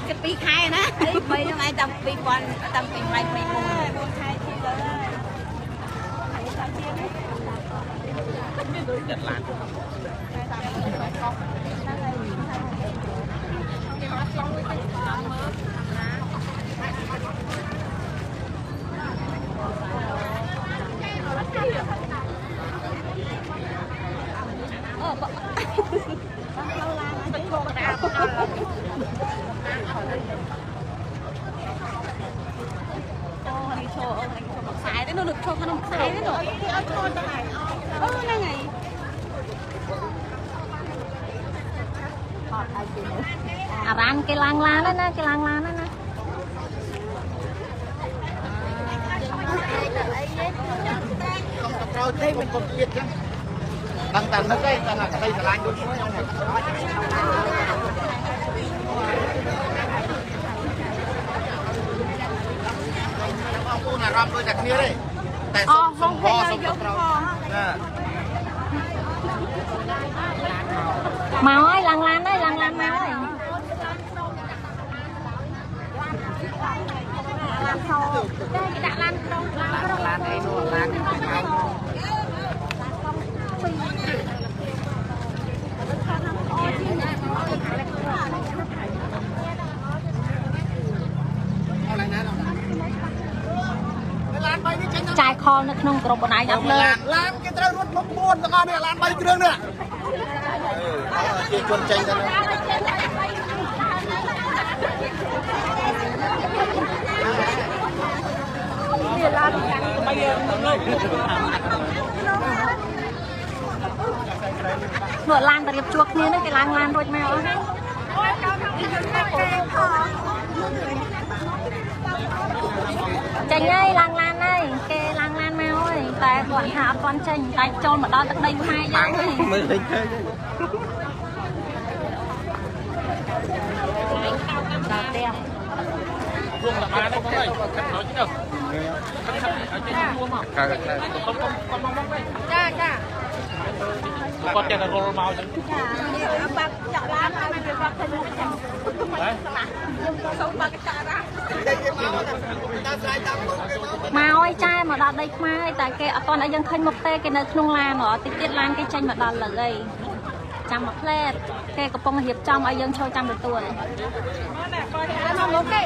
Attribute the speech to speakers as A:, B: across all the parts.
A: cái pi khai nè mấy năm nay tầm pi quan tầm pi mai pi buồn khai chi rồi xài đấy nó được cho nó xài đấy rồi này ngày rán cái lang lá đó nè cái lang lá đó nè
B: rồi đây mình còn biết chứ tăng tăng nó cái tăng là đây là lanh luôn cô là ram đôi chặt kia đây tại sông ho sông
A: màu ơi lăng lan đấy lăng lan màu ơi lan sâu đây cái đã lan sâu lan đây luôn lan trái kho nó không có bọn này đập lên
B: lan cái trâu rút bốc buồn tao này lan bay kêu nữa chuyện tranh ra
A: ngựa lan từ chuột như nó cái lan rồi mèo chanh ơi lan ơi cái lan mèo ơi tại bọn hạ con chanh tại trôn mà đo tận đây hai giây đào teo
C: vuông là ba đấy có này nói chứ đâu con mong đây con chơi là rô màu chứ
A: màu ơi trai mà đọt đây mai tại cái toàn đã dân khinh một tê cái nơi không lan nữa tiết lan cái tranh mà đọt là gầy trăm một led cái cặp bông hiệp trong ai dân chơi trăm được tuần
C: đâu đi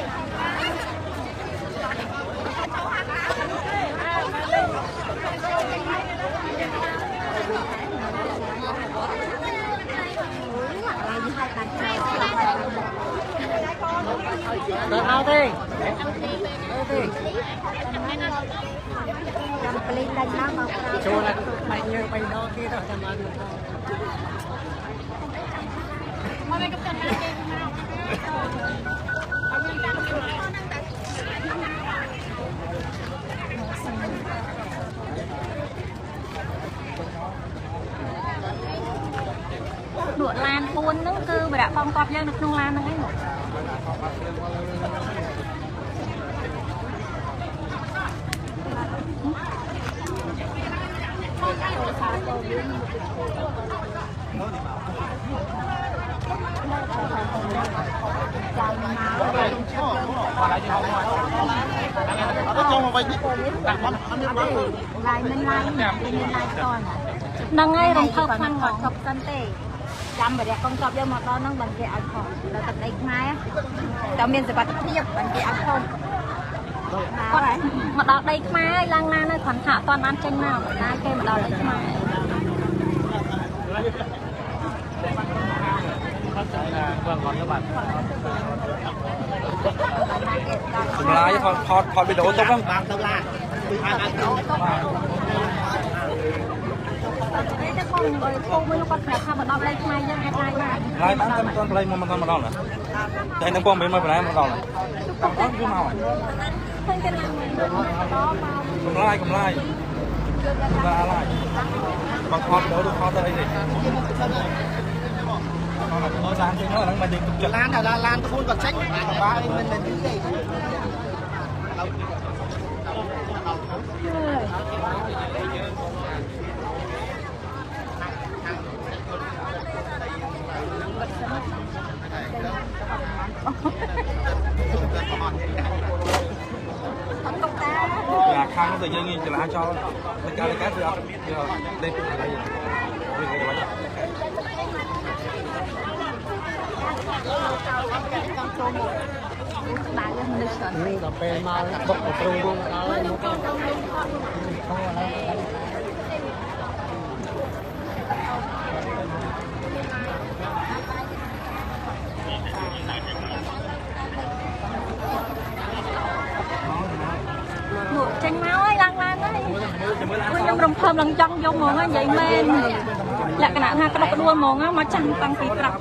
C: chỗ là mày như mày đó kia đó thằng anh
A: đuổi lan buôn nó cứ mà đã phong cọp dân được không lan nó ấy một nâng ngay rồng thơm khăn ngọt thập cân tê chăm bởi đẹp con cọp vô một đó nâng bằng cái áo khỏng là tập đánh mai á tao miền sẽ bắt tiếp bằng cái áo không mà đó đây mai lang lan ơi khoản thả toàn ăn trên nào ai kêu mà đó đây mai
C: vâng còn các bạn lái thọt bị đổ tốt không
B: vàng tao la
A: con người cô mới nó con phải tham mà đọc đây mai dân hai
C: lái bán con play mà con mà đau nè đây nó con bên mà đau nè con có cái màu này cầm lai ra lại bằng thọt đổ được thọt đây này con dán thì nó là mà đi
B: lan là lan phun vật trách ba mình là những gì
C: ខាងទៅយើងចលាចលតែការគឺអត់ដេកអីវាគេបាច់
A: ដែរនៅស្រុក
D: នេះដល់ពេលមកបុកទៅព្រំវងដល់មកខោអី
A: ចេញមកហើយឡើងឡើងហើយខ្ញុំរំភើបឡើងចង់យកហ្មងនិយាយមែនលក្ខណៈថាក្តុកក្តួលហ្មងមកចាំតាំងពីព្រឹក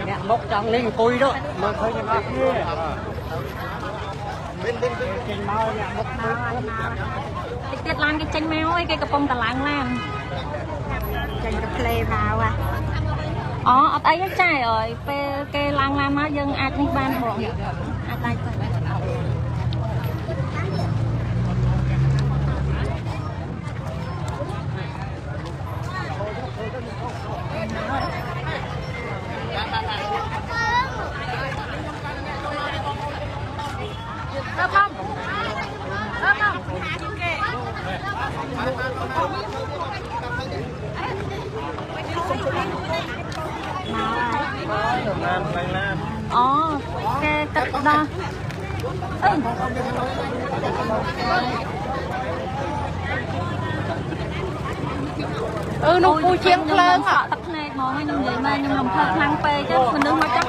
D: អ្នកមុខចង់លេងអង្គុយទៅមើលឃើញទាំងអស់គ្នាចេញមកអ្នកមុខមក
A: តិចទៀតឡានគេចេញមកហើយគេកំពុងតឡើងឡានចេញទៅផ្លេមកអូអត់អីទេចាអើយពេលគេឡើងឡានមកយើងអាចនេះបានហ្មងអាចឡាយទៅអូគេទឹកដល់
E: នោះពូជាងភ្លើង
A: ទឹកភ្នែកហ្មងខ្ញុំនិយាយមកខ្ញុំរំភើបខ្លាំងពេកទៅមនុស្សមកចាំ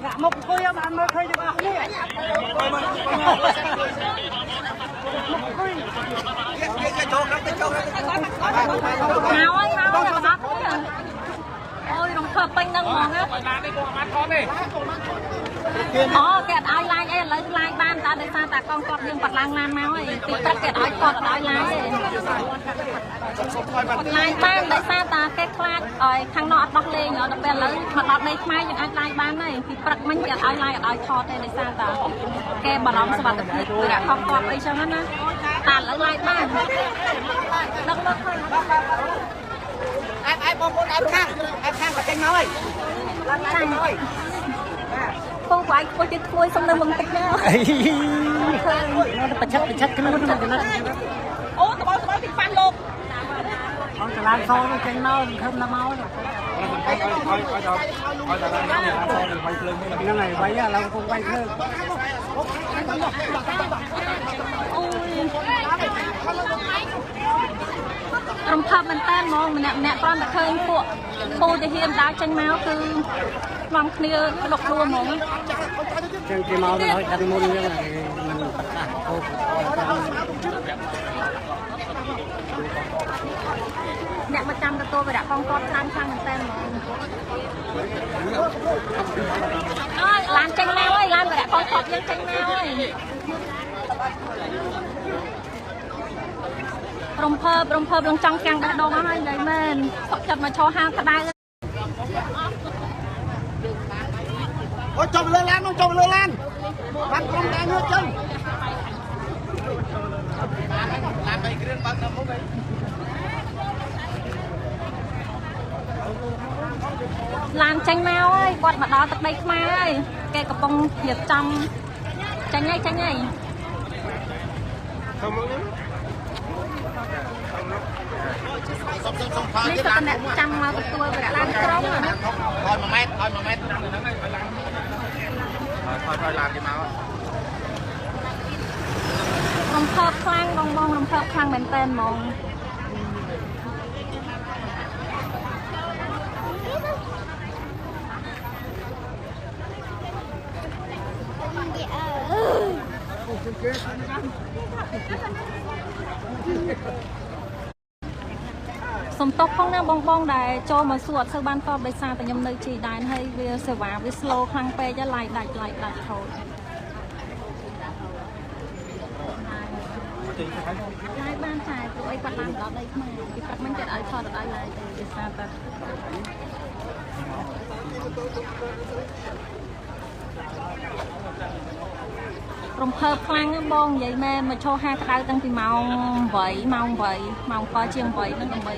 D: អ្នកមុខអង្គុយបានមើលឃើញទាំងអស់គ្នា
A: អូយរំភើបពេញហ្នឹងហ្មងណាអូគេអត់ឲ្យឡាយអីឥឡូវឡាយបានតែដោយសារតែកងគាត់យើងបាត់ឡើងឡានមកហើយពីព្រឹកគេអត់ឲ្យគាត់អត់ឲ្យឡាយទេឡាយបានដោយសារតែគេខ្លាចឲ្យខាងនោះអត់ដោះលេងដល់ពេលឥឡូវមកដល់ដីខ្មែរយើងអាចឡាយបានហើយពីព្រឹកមិញគេអត់ឲ្យឡាយអត់ឲ្យថតទេដោយសារតែគេបារម្ភសុខភាពពីរកខំគាត់អីចឹងណាតែឥឡូវឡាយបានដឹកមកឃើញ
D: ឯបងប្អូនឯខាងក៏ចេញមកហើយឡើងហើយ
A: ពងវាយខ្ពស់ទៀតក្មួយសុំនៅមុំតិចណា
D: ប្រឆិតគ្នាទៅណា
A: អូតបោពីប៉ាន់លោក
D: អត់ចលានសោទៅចេញមកខំណាមក
C: ឲ្យវាយភ្លើង
D: ហ្នឹងហើយវាយឥឡូវខ្ញុំវាយភ្លើង
A: រំភើបមែនតើហ្មងម្នាក់គ្រាន់តែឃើញពួកពូទាហានដើរចេញមកគឺខ្លាំងគ្នាដុកដួលហ្មង
D: ចឹងគេមកទៅឲ្យដឹងមុនហ្នឹងមិនប្រកាសហូប
A: អ្នកមកចាំទទួលវិរៈកងគាត់ខ្លាំងមែនតើហ្មងអើយឡានចេញមកហើយឡានវិរៈកងគាត់យើងចេញមកហើយរំភើបនឹងចង់កាំងបេះដូងហើយនិយាយមែនសុខចិត្តមកឈរហាលក្តៅ
B: អូចុះលើឡាននោះចុះលើឡានបានក្រុមដែរនោះចឹងឡានបីគ្រឿងបើកនៅមុខឯង
A: ឡានចេញមកហើយគាត់មកដល់ទឹកដីខ្មែរហើយគេកំពុងរៀបចំចេញហើយសុំមកសុំផានេះទៅអ្នកចាំមកទទួលវិរៈឡានក្រុង
B: ថយ1ម៉ែត្រថយ1ម៉ែត្រថយឡានគេមករ
A: ំភើបខ្លាំងបងរំភើបខ្លាំងមែនតើហ្មងសុំតបផងណាបងដែលចូលមកសួរអត់សូវបានតបដោយសារតែខ្ញុំនៅជីដែនហើយវាសេវាវា slow ខ្លាំងពេកហើយឡាយដាច់ថោតឡាយបានចាព្រោះអីគាត់ឡើងដល់ដីខ្មែរពីគាត់មិនចិត្តឲ្យថតដល់ឡាយទេដោយសារតែរំភើបខ្លាំងណាស់បងនិយាយមែនមកឈរហាក្តៅតាំងពីម៉ោង8ម៉ោង7ជាង8ហ្នឹងដើម្បី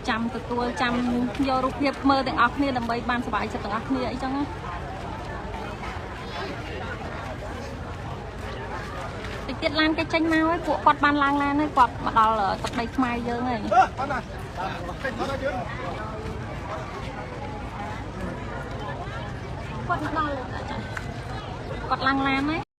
A: ចាំទទួលចាំយករូបភាពមើលទាំងអស់គ្នាដើម្បីបានសុបាយចិត្តទាំងអស់គ្នាអីចឹងណា តិចទៀតឡានគេចេញមកហើយពួកគាត់បានឡើងឡានហើយគាត់មកដល់ទឹកដីខ្មែរយើងហើយគាត់មកដល់គាត់ឡើងឡានហើយ